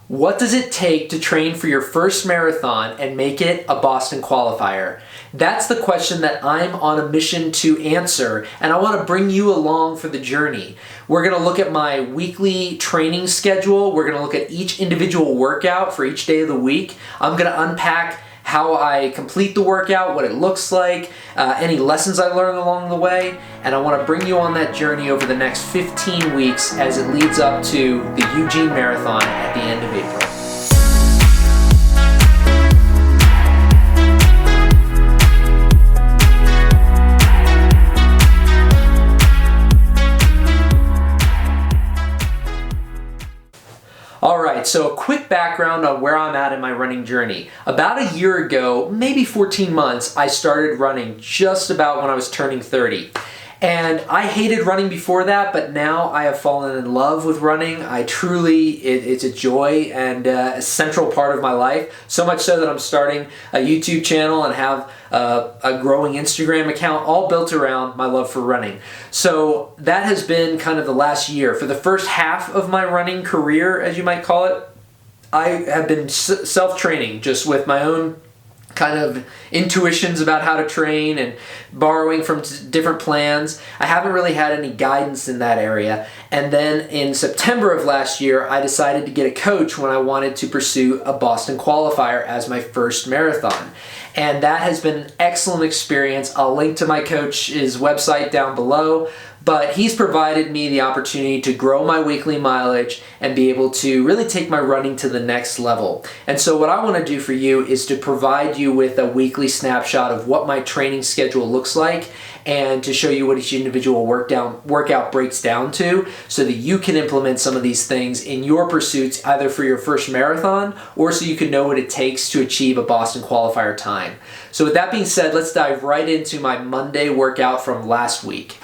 What does it take to train for your first marathon and make it a Boston Qualifier? That's the question that I'm on a mission to answer, and I want to bring you along for the journey. We're going to look at my weekly training schedule. We're going to look at each individual workout for each day of the week. I'm going to unpack how I complete the workout, what it looks like, any lessons I learned along the way, and I want to bring you on that journey over the next 15 weeks as it leads up to the Eugene Marathon at the end of April. Alright, so a quick background on where I'm at in my running journey. About a year ago, maybe 14 months, I started running just about when I was turning 30. And I hated running before that, but now I have fallen in love with running. I truly, it's a joy and a central part of my life. So much so that I'm starting a YouTube channel and have a growing Instagram account, all built around my love for running. So that has been kind of the last year. For the first half of my running career, as you might call it, I have been self-training just with my own kind of intuitions about how to train and borrowing from different plans. I haven't really had any guidance in that area. And then in September of last year, I decided to get a coach when I wanted to pursue a Boston Qualifier as my first marathon. And that has been an excellent experience. I'll link to my coach's website down below. But he's provided me the opportunity to grow my weekly mileage and be able to really take my running to the next level. And so what I want to do for you is to provide you with a weekly snapshot of what my training schedule looks like and to show you what each individual workout breaks down to so that you can implement some of these things in your pursuits either for your first marathon or so you can know what it takes to achieve a Boston Qualifier time. So with that being said, let's dive right into my Monday workout from last week.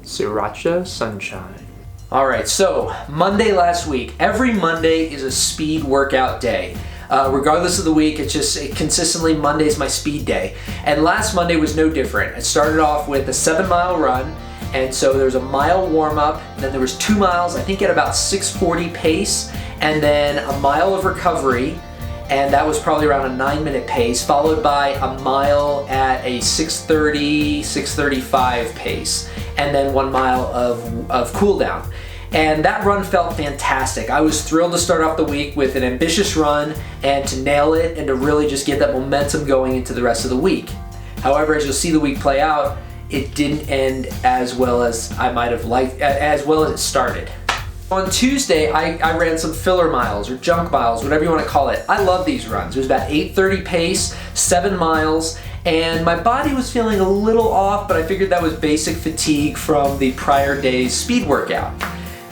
Sriracha Sunshine. Alright, so Monday last week. Every Monday is a speed workout day. Regardless of the week, consistently Monday's my speed day. And last Monday was no different. It started off with a 7-mile run, and so there was a mile warm-up, and then there was 2 miles, I think at about 6:40 pace, and then a mile of recovery, and that was probably around a 9-minute pace, followed by a mile at a 6:30, 6:35 pace, and then 1 mile of cool down. And that run felt fantastic. I was thrilled to start off the week with an ambitious run and to nail it and to really just get that momentum going into the rest of the week. However, as you'll see the week play out, it didn't end as well as I might have liked, as well as it started. On Tuesday, I ran some filler miles or junk miles, whatever you want to call it. I love these runs. It was about 8:30 pace, 7 miles, and my body was feeling a little off, but I figured that was basic fatigue from the prior day's speed workout.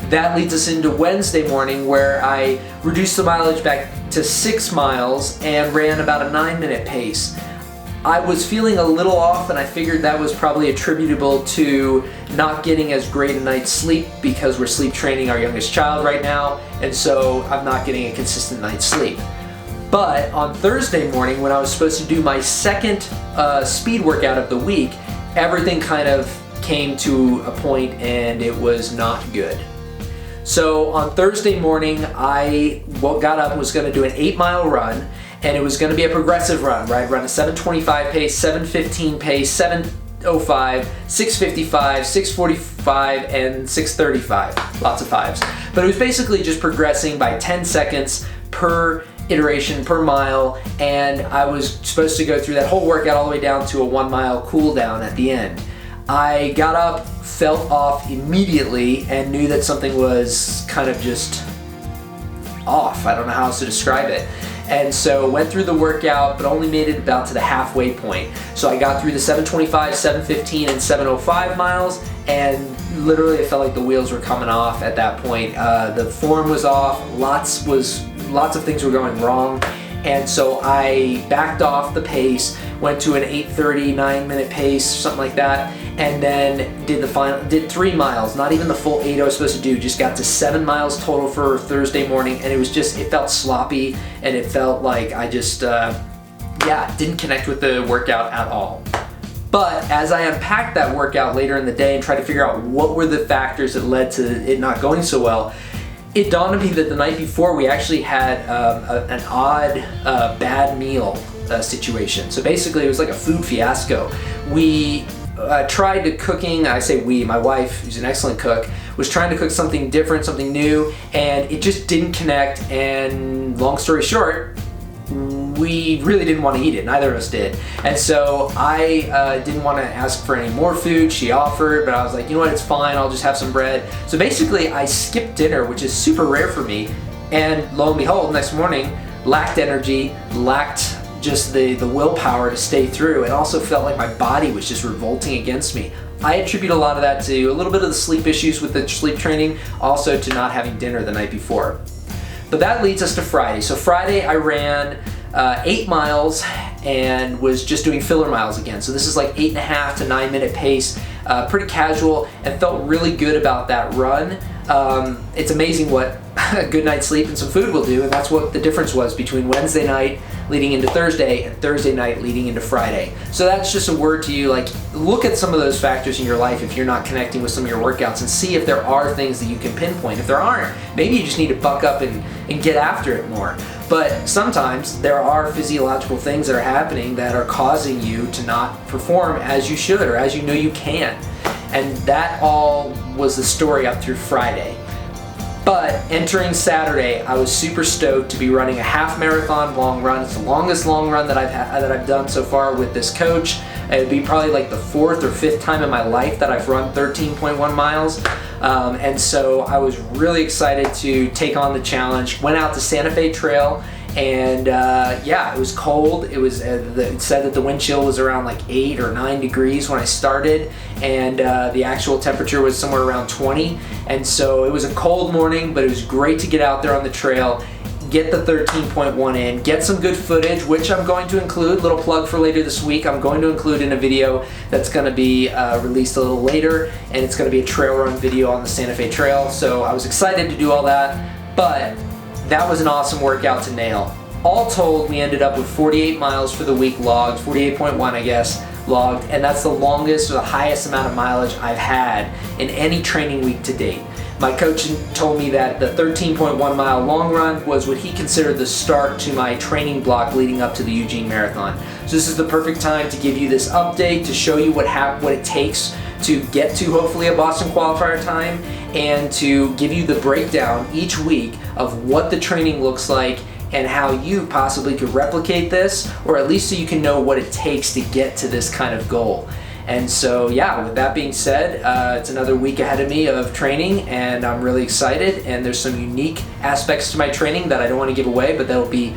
That leads us into Wednesday morning where I reduced the mileage back to 6 miles and ran about a 9-minute pace. I was feeling a little off and I figured that was probably attributable to not getting as great a night's sleep because we're sleep training our youngest child right now, and so I'm not getting a consistent night's sleep. But on Thursday morning when I was supposed to do my second speed workout of the week, everything kind of came to a point and it was not good. So on Thursday morning, I got up and was going to do an 8-mile run, and it was going to be a progressive run, right? I'd run a 7:25 pace, 7:15 pace, 7:05, 6:55, 6:45, and 6:35. Lots of fives. But it was basically just progressing by 10 seconds per iteration per mile, and I was supposed to go through that whole workout all the way down to a 1-mile cool down at the end. I got up, felt off immediately, and knew that something was kind of just off. I don't know how else to describe it. And so went through the workout, but only made it about to the halfway point. So I got through the 7:25, 7:15, and 7:05 miles, and literally it felt like the wheels were coming off at that point. The form was off, lots of things were going wrong, and so I backed off the pace, went to an 8:30, 9-minute pace, something like that, and then did 3 miles, not even the full 8 I was supposed to do, just got to 7 miles total for Thursday morning, and it felt sloppy, and it felt like I just, didn't connect with the workout at all. But as I unpacked that workout later in the day and tried to figure out what were the factors that led to it not going so well, it dawned on me that the night before we actually had an odd bad meal situation. So basically it was like a food fiasco. We tried to cooking, I say we, my wife, who's an excellent cook, was trying to cook something different, something new, and it just didn't connect, and long story short, we really didn't want to eat it. Neither of us did. And so I didn't want to ask for any more food. She offered, but I was like, you know what, it's fine, I'll just have some bread. So basically I skipped dinner, which is super rare for me, and lo and behold, next morning, lacked energy, lacked just the willpower to stay through, and also felt like my body was just revolting against me. I attribute a lot of that to a little bit of the sleep issues with the sleep training, also to not having dinner the night before. But that leads us to Friday. So Friday I ran 8 miles and was just doing filler miles again. So this is like 8.5 to 9 minute pace, pretty casual, and felt really good about that run. It's amazing what a good night's sleep and some food will do, and that's what the difference was between Wednesday night leading into Thursday and Thursday night leading into Friday. So that's just a word to you, like, look at some of those factors in your life if you're not connecting with some of your workouts, and see if there are things that you can pinpoint. If there aren't, maybe you just need to buck up and get after it more. But sometimes there are physiological things that are happening that are causing you to not perform as you should or as you know you can. And that all was the story up through Friday. But entering Saturday, I was super stoked to be running a half marathon long run. It's the longest long run that I've done so far with this coach. It would be probably like the 4th or 5th time in my life that I've run 13.1 miles. And so I was really excited to take on the challenge. Went out to Santa Fe Trail, and yeah, it was cold. It was it said that the wind chill was around like 8 or 9 degrees when I started, and the actual temperature was somewhere around 20. And so it was a cold morning, but it was great to get out there on the trail, get the 13.1 in, get some good footage, which I'm going to include, little plug for later this week, I'm going to include in a video that's going to be released a little later, and it's going to be a trail run video on the Santa Fe Trail. So I was excited to do all that, but that was an awesome workout to nail. All told, we ended up with 48 miles for the week logged, 48.1 I guess, logged, and that's the longest or the highest amount of mileage I've had in any training week to date. My coach told me that the 13.1 mile long run was what he considered the start to my training block leading up to the Eugene Marathon. So this is the perfect time to give you this update, to show you what it takes to get to hopefully a Boston Qualifier time, and to give you the breakdown each week of what the training looks like and how you possibly could replicate this, or at least so you can know what it takes to get to this kind of goal. And so yeah, with that being said, it's another week ahead of me of training, and I'm really excited, and there's some unique aspects to my training that I don't want to give away, but that'll be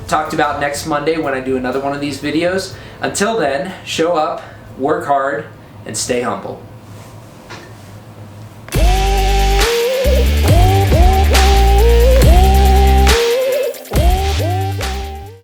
talked about next Monday when I do another one of these videos. Until then, show up, work hard, and stay humble.